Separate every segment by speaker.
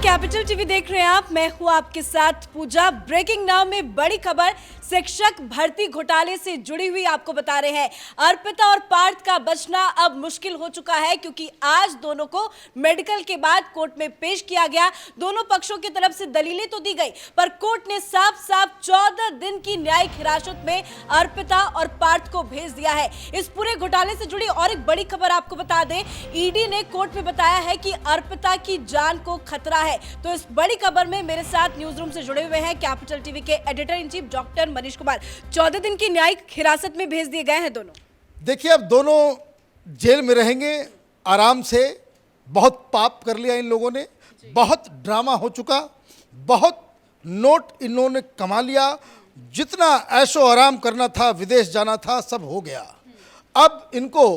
Speaker 1: Capital TV देख रहे हैं आप। मैं हूं आपके साथ पूजा। ब्रेकिंग नाउ में बड़ी खबर शिक्षक भर्ती घोटाले से जुड़ी हुई आपको बता रहे हैं। अर्पिता और पार्थ का बचना अब मुश्किल हो चुका है क्योंकि आज दोनों को मेडिकल के बाद कोर्ट में पेश किया गया। दोनों पक्षों की तरफ से दलीलें तो दी गई पर कोर्ट ने साफ साफ 14 दिन की न्यायिक हिरासत में अर्पिता और पार्थ को भेज दिया है। इस पूरे घोटाले से जुड़ी और एक बड़ी खबर आपको बता दें, ईडी ने कोर्ट में बताया है कि अर्पिता की जान को खतरा है। तो इस बड़ी खबर में मेरे साथ न्यूज रूम से जुड़े हुए हैं कैपिटल टीवी के editor in chief doctor Manish Kumar. 14 दिन की न्यायिक हिरासत में भेज दिए गए हैं दोनों।
Speaker 2: देखिए, अब दोनों जेल में रहेंगे आराम से। बहुत पाप कर लिया इन लोगों ने, बहुत ड्रामा हो चुका, बहुत नोट इन्होंने कमा लिया। जितना ऐशो आराम करना था, विदेश जाना था, सब हो गया। अब इनको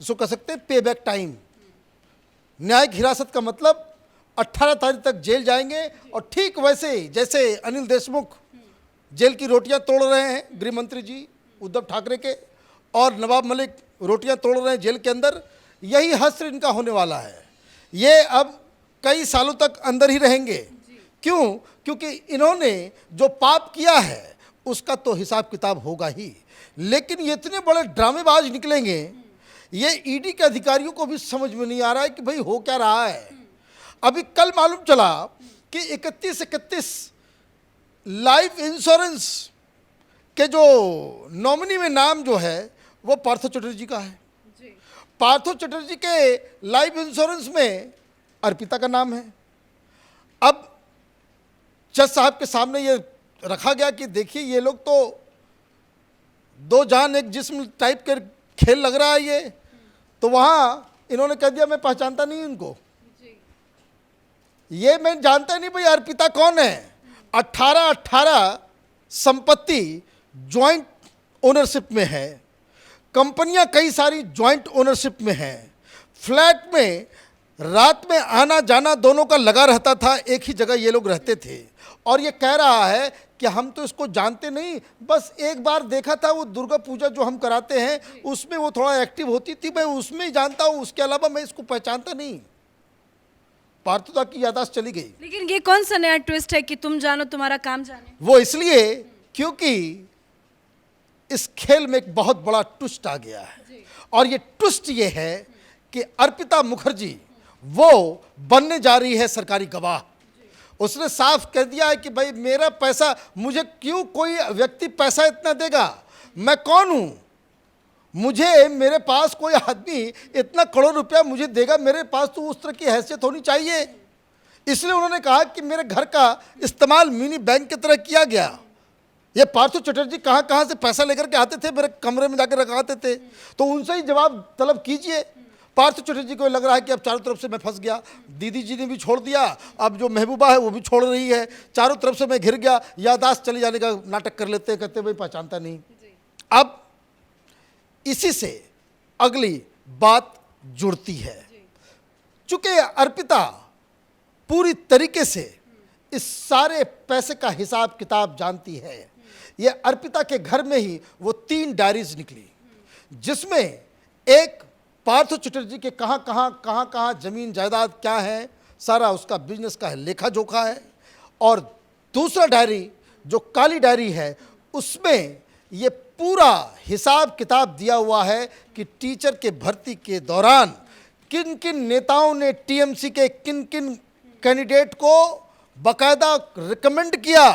Speaker 2: इसको कह सकते हैं पे बैक टाइम। न्यायिक हिरासत का मतलब 18 तारीख तक जेल जाएंगे और ठीक वैसे जैसे अनिल देशमुख जेल की रोटियां तोड़ रहे हैं, गृह मंत्री जी उद्धव ठाकरे के, और नवाब मलिक रोटियां तोड़ रहे हैं जेल के अंदर, यही हश्र इनका होने वाला है। ये अब कई सालों तक अंदर ही रहेंगे। क्यों? क्योंकि इन्होंने जो पाप किया है उसका तो हिसाब किताब होगा ही। लेकिन ये इतने बड़े ड्रामेबाज निकलेंगे, ये ईडी के अधिकारियों को भी समझ में नहीं आ रहा है कि भाई हो क्या रहा है। अभी कल मालूम चला कि 31 लाइफ इंश्योरेंस के जो नॉमिनी में नाम जो है वो पार्थो चटर्जी का है। पार्थो चटर्जी के लाइफ इंश्योरेंस में अर्पिता का नाम है। अब जज साहब के सामने ये रखा गया कि देखिए, ये लोग तो दो जान एक जिस्म टाइप के खेल लग रहा है ये। तो वहाँ इन्होंने कह दिया मैं पहचानता नहीं इनको, ये मैं जानता नहीं भाई अर्पिता कौन है। 18 संपत्ति ज्वाइंट ओनरशिप में है, कंपनियां कई सारी ज्वाइंट ओनरशिप में है, फ्लैट में रात में आना जाना दोनों का लगा रहता था, एक ही जगह ये लोग रहते थे। और ये कह रहा है कि हम तो इसको जानते नहीं, बस एक बार देखा था वो दुर्गा पूजा जो हम कराते हैं उसमें वो थोड़ा एक्टिव होती थी, मैं उसमें ही जानता हूँ, उसके अलावा मैं इसको पहचानता नहीं। पार्थता की याददाश्त चली गई।
Speaker 1: लेकिन ये कौन सा नया ट्विस्ट है कि तुम जानो तुम्हारा काम जाने?
Speaker 2: वो इसलिए क्योंकि इस खेल में एक बहुत बड़ा ट्विस्ट आ गया है। और ये ट्विस्ट ये है कि अर्पिता मुखर्जी वो बनने जा रही है सरकारी गवाह। उसने साफ कह दिया है कि भाई मेरा पैसा, मुझे क्यों कोई व्यक्ति पैसा इतना देगा, मैं कौन हूं, मुझे मेरे पास कोई आदमी इतना करोड़ रुपया मुझे देगा, मेरे पास तो उस तरह की हैसियत होनी चाहिए। इसलिए उन्होंने कहा कि मेरे घर का इस्तेमाल मिनी बैंक की तरह किया गया। ये पार्थो चटर्जी कहाँ कहाँ से पैसा लेकर के आते थे, मेरे कमरे में जाकर रखाते थे, तो उनसे ही जवाब तलब कीजिए। पार्थो चटर्जी को लग रहा है कि अब चारों तरफ से मैं फंस गया, दीदी जी ने भी छोड़ दिया, अब जो महबूबा है वो भी छोड़ रही है, चारों तरफ से मैं घिर गया, याददाश्त चले जाने का नाटक कर लेते, कहते भाई पहचानता नहीं। अब इसी से अगली बात जुड़ती है। चूंकि अर्पिता पूरी तरीके से इस सारे पैसे का हिसाब किताब जानती है, ये अर्पिता के घर में ही वो 3 डायरीज निकली, जिसमें एक पार्थो चटर्जी के कहाँ जमीन जायदाद क्या है, सारा उसका बिजनेस का लेखा जोखा है। और दूसरा डायरी जो काली डायरी है उसमें ये पूरा हिसाब किताब दिया हुआ है कि टीचर के भर्ती के दौरान किन किन नेताओं ने टीएमसी के किन किन कैंडिडेट को बकायदा रिकमेंड किया,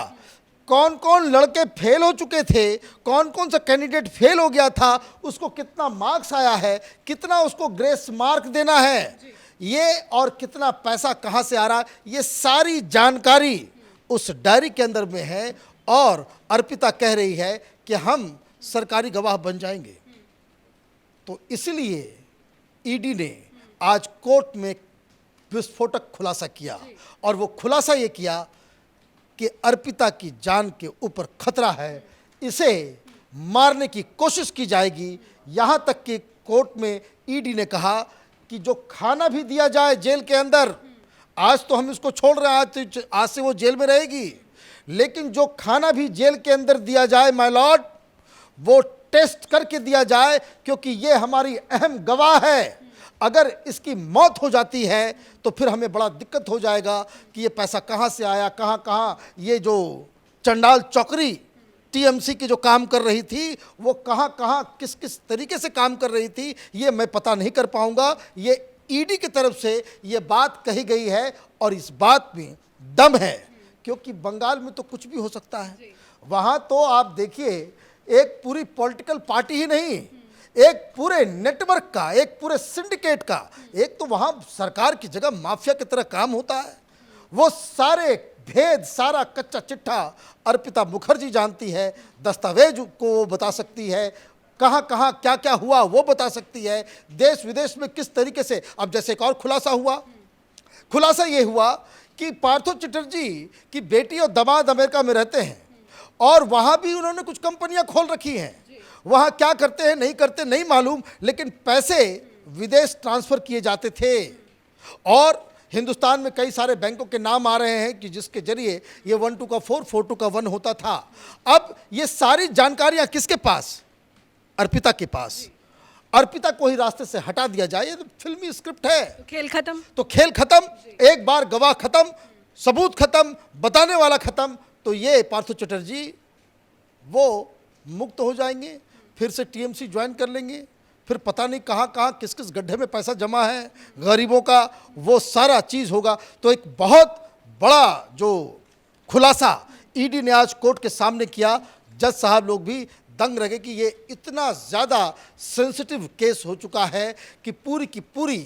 Speaker 2: कौन कौन लड़के फेल हो चुके थे, कौन कौन सा कैंडिडेट फेल हो गया था, उसको कितना मार्क्स आया है, कितना उसको ग्रेस मार्क देना है, ये और कितना पैसा कहाँ से आ रहा है, ये सारी जानकारी उस डायरी के अंदर में है। और अर्पिता कह रही है कि हम सरकारी गवाह बन जाएंगे। तो इसलिए ईडी ने आज कोर्ट में विस्फोटक खुलासा किया, और वो खुलासा ये किया कि अर्पिता की जान के ऊपर खतरा है, इसे मारने की कोशिश की जाएगी। यहाँ तक कि कोर्ट में ईडी ने कहा कि जो खाना भी दिया जाए जेल के अंदर, आज तो हम इसको छोड़ रहे हैं, आज से वो जेल में रहेगी, लेकिन जो खाना भी जेल के अंदर दिया जाए माय लॉर्ड, वो टेस्ट करके दिया जाए, क्योंकि ये हमारी अहम गवाह है। अगर इसकी मौत हो जाती है तो फिर हमें बड़ा दिक्कत हो जाएगा कि ये पैसा कहाँ से आया, कहाँ कहाँ ये जो चंडाल चौकरी टीएमसी की जो काम कर रही थी वो कहाँ कहाँ किस किस तरीके से काम कर रही थी, ये मैं पता नहीं कर पाऊंगा। ये ईडी की तरफ से ये बात कही गई है और इस बात में दम है, क्योंकि बंगाल में तो कुछ भी हो सकता है। वहाँ तो आप देखिए एक पूरी पॉलिटिकल पार्टी ही नहीं, एक पूरे नेटवर्क का, एक पूरे सिंडिकेट का, एक तो वहाँ सरकार की जगह माफिया की तरह काम होता है। वो सारे भेद, सारा कच्चा चिट्ठा अर्पिता मुखर्जी जानती है, दस्तावेज को वो बता सकती है, कहाँ कहाँ क्या क्या हुआ वो बता सकती है, देश विदेश में किस तरीके से। अब जैसे एक और खुलासा ये हुआ कि पार्थो चटर्जी की बेटी और दामाद अमेरिका में रहते हैं और वहाँ भी उन्होंने कुछ कंपनियाँ खोल रखी हैं। वहाँ क्या करते हैं नहीं करते नहीं मालूम, लेकिन पैसे विदेश ट्रांसफ़र किए जाते थे और हिंदुस्तान में कई सारे बैंकों के नाम आ रहे हैं कि जिसके जरिए ये 1 2 का 4 4 2 का 1 होता था। अब ये सारी जानकारियां किसके पास? अर्पिता के पास। अर्पिता को ही रास्ते से हटा दिया जाए, ये तो फिल्मी स्क्रिप्ट है।
Speaker 1: तो खेल खत्म।
Speaker 2: तो खेल खत्म, एक बार गवाह खत्म, सबूत खत्म, बताने वाला खत्म, तो ये पार्थो चटर्जी वो मुक्त हो जाएंगे, फिर से टीएमसी ज्वाइन कर लेंगे, फिर पता नहीं कहाँ कहाँ किस किस गड्ढे में पैसा जमा है गरीबों का, वो सारा चीज़ होगा। तो एक बहुत बड़ा जो खुलासा ईडी ने आज कोर्ट के सामने किया, जज साहब लोग भी दंग रहे कि ये इतना ज़्यादा सेंसिटिव केस हो चुका है कि पूरी की पूरी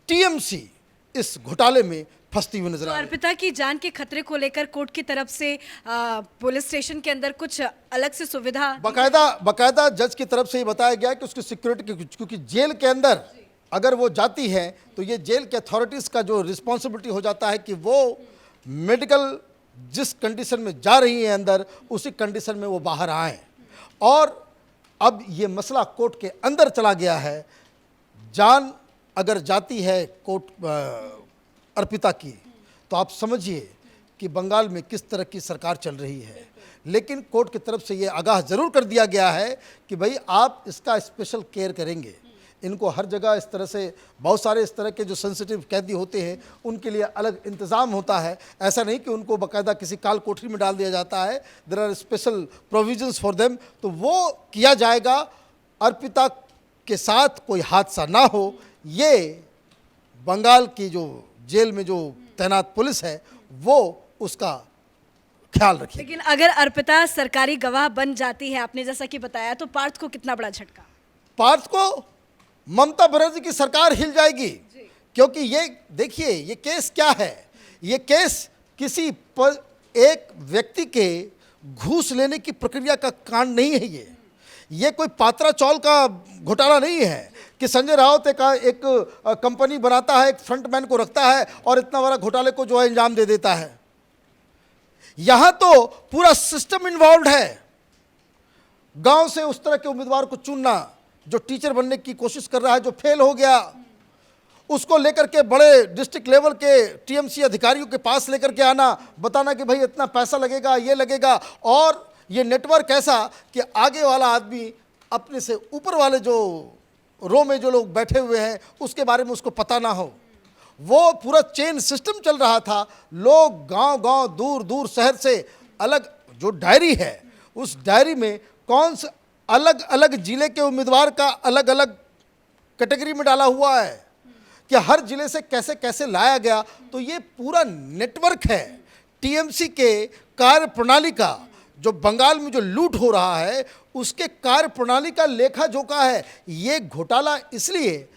Speaker 2: टीएमसी इस घोटाले में फंसती हुई नजर आ रही है।
Speaker 1: अर्पिता की जान के खतरे को लेकर कोर्ट की तरफ से पुलिस स्टेशन के अंदर कुछ अलग से सुविधा
Speaker 2: बकायदा जज की तरफ से ये बताया गया कि उसकी सिक्योरिटी, क्योंकि जेल के अंदर अगर वो जाती है तो ये जेल के अथॉरिटीज़ का जो रिस्पॉन्सिबिलिटी हो जाता है कि वो मेडिकल जिस कंडीशन में जा रही है अंदर, उसी कंडीशन में वो बाहर आए। और अब ये मसला कोर्ट के अंदर चला गया है। जान अगर जाती है कोर्ट अर्पिता की, तो आप समझिए कि बंगाल में किस तरह की सरकार चल रही है। लेकिन कोर्ट की तरफ से ये आगाह ज़रूर कर दिया गया है कि भाई आप इसका स्पेशल केयर करेंगे। इनको हर जगह इस तरह से, बहुत सारे इस तरह के जो सेंसिटिव कैदी होते हैं उनके लिए अलग इंतज़ाम होता है। ऐसा नहीं कि उनको बाकायदा किसी काल कोठरी में डाल दिया जाता है, there are special provisions for them, तो वो किया जाएगा। अर्पिता के साथ कोई हादसा ना हो, ये बंगाल की जो जेल में जो तैनात पुलिस है वो उसका ख्याल रखिए।
Speaker 1: लेकिन अगर अर्पिता सरकारी गवाह बन जाती है, आपने जैसा कि बताया, तो पार्थ को कितना बड़ा झटका?
Speaker 2: पार्थ को ममता बनर्जी की सरकार हिल जाएगी, क्योंकि ये देखिए ये केस क्या है, ये केस किसी पर एक व्यक्ति के घूस लेने की प्रक्रिया का कांड नहीं है। ये कोई पात्रा चौल का घोटाला नहीं है कि संजय राउत एक कंपनी बनाता है, एक फ्रंटमैन को रखता है और इतना बड़ा घोटाले को जो है अंजाम दे देता है। यहां तो पूरा सिस्टम इन्वॉल्व है। गांव से उस तरह के उम्मीदवार को चुनना जो टीचर बनने की कोशिश कर रहा है, जो फेल हो गया, उसको लेकर के बड़े डिस्ट्रिक्ट लेवल के टीएमसी अधिकारियों के पास लेकर के आना, बताना कि भाई इतना पैसा लगेगा, ये लगेगा। और ये नेटवर्क ऐसा कि आगे वाला आदमी अपने से ऊपर वाले जो रो में जो लोग बैठे हुए हैं उसके बारे में उसको पता ना हो। वो पूरा चेन सिस्टम चल रहा था। लोग गांव गांव, दूर दूर शहर से अलग जो डायरी है, उस डायरी में कौन से अलग अलग जिले के उम्मीदवार का अलग अलग कैटेगरी में डाला हुआ है कि हर जिले से कैसे कैसे लाया गया। तो ये पूरा नेटवर्क है टीएमसी के कार्य प्रणाली का। जो बंगाल में जो लूट हो रहा है उसके कार्य प्रणाली का लेखा जोखा है। ये घोटाला इसलिए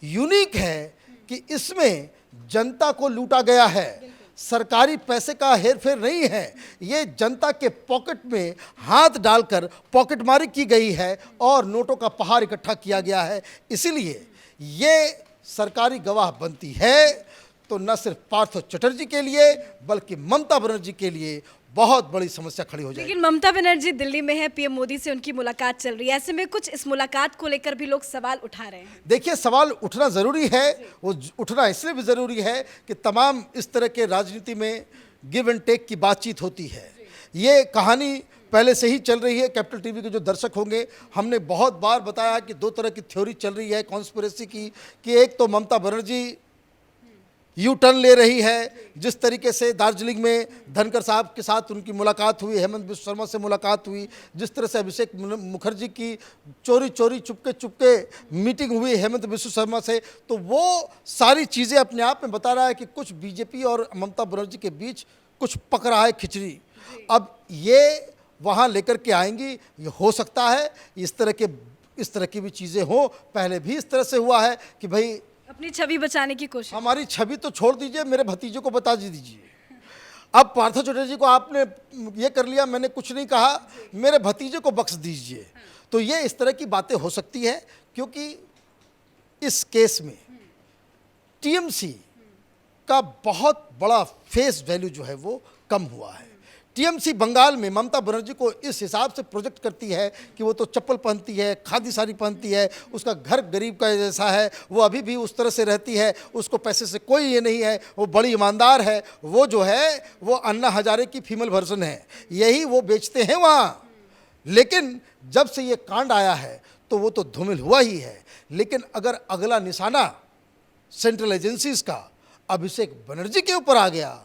Speaker 2: यूनिक है कि इसमें जनता को लूटा गया है, सरकारी पैसे का हेरफेर नहीं है। ये जनता के पॉकेट में हाथ डालकर पॉकेटमारी की गई है और नोटों का पहाड़ इकट्ठा किया गया है। इसीलिए ये सरकारी गवाह बनती है तो न सिर्फ पार्थो चटर्जी के लिए बल्कि ममता बनर्जी के लिए बहुत बड़ी समस्या खड़ी हो जाएगी।
Speaker 1: लेकिन ममता बनर्जी दिल्ली में है, पीएम मोदी से उनकी मुलाकात चल रही है, ऐसे में कुछ इस मुलाकात को लेकर भी लोग सवाल उठा रहे हैं।
Speaker 2: देखिए सवाल उठना ज़रूरी है, वो उठना इसलिए भी ज़रूरी है कि तमाम इस तरह के राजनीति में गिव एंड टेक की बातचीत होती है। ये कहानी पहले से ही चल रही है। कैपिटल टीवी के जो दर्शक होंगे, हमने बहुत बार बताया कि दो तरह की थ्योरी चल रही है कॉन्स्पिरेसी की, कि एक तो ममता बनर्जी यू टर्न ले रही है। जिस तरीके से दार्जिलिंग में धनखड़ साहब के साथ उनकी मुलाकात हुई, हेमंत बिश्व शर्मा से मुलाकात हुई, जिस तरह से अभिषेक मुखर्जी की चोरी चोरी चुपके चुपके मीटिंग हुई हेमंत बिश्व शर्मा से, तो वो सारी चीज़ें अपने आप में बता रहा है कि कुछ बीजेपी और ममता बनर्जी के बीच कुछ पक रहा है खिचड़ी। अब ये वहाँ लेकर के आएंगी, ये हो सकता है इस तरह की भी चीज़ें हो। पहले भी इस तरह से हुआ है कि भाई
Speaker 1: अपनी छवि बचाने की कोशिश।
Speaker 2: हमारी छवि तो छोड़ दीजिए, मेरे भतीजे को बता दीजिए। अब पार्थ चटर्जी को आपने ये कर लिया, मैंने कुछ नहीं कहा, मेरे भतीजे को बख्श दीजिए। तो ये इस तरह की बातें हो सकती है, क्योंकि इस केस में टीएमसी का बहुत बड़ा फेस वैल्यू जो है वो कम हुआ है। टीएमसी बंगाल में ममता बनर्जी को इस हिसाब से प्रोजेक्ट करती है कि वो तो चप्पल पहनती है, खादी साड़ी पहनती है, उसका घर गरीब का जैसा है, वो अभी भी उस तरह से रहती है, उसको पैसे से कोई ये नहीं है, वो बड़ी ईमानदार है। वो जो है वो अन्ना हजारे की फीमेल वर्जन है, यही वो बेचते हैं वहाँ। लेकिन जब से ये कांड आया है तो वो तो धूमिल हुआ ही है। लेकिन अगर अगला निशाना सेंट्रल एजेंसीज का अभिषेक बनर्जी के ऊपर आ गया,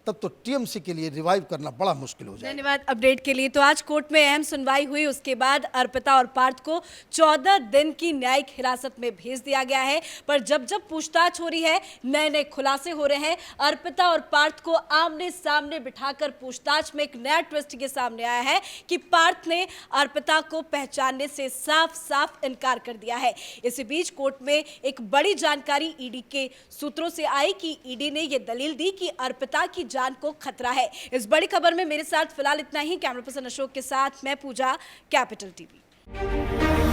Speaker 2: तब तो टीएमसी के लिए रिवाइव करना बड़ा मुश्किल हो जाएगा।
Speaker 1: धन्यवाद अपडेट के लिए। तो आज कोर्ट में अहम सुनवाई हुई, उसके बाद अर्पिता और पार्थ को 14 दिन की न्यायिक हिरासत में भेज दिया गया है। पर जब जब पूछताछ हो रही है, नए नए खुलासे हो रहे हैं। अर्पिता और पार्थ को आमने सामने बिठाकर पूछताछ में एक नया ट्विस्ट के सामने आया है कि पार्थ ने अर्पिता को पहचानने से साफ साफ इनकार कर दिया है। इसी बीच कोर्ट में एक बड़ी जानकारी ईडी के सूत्रों से आई कि ईडी ने यह दलील दी कि अर्पिता की जान को खतरा है। इस बड़ी खबर में मेरे साथ फिलहाल इतना ही। कैमरा पर्सन अशोक के साथ मैं पूजा, कैपिटल टीवी।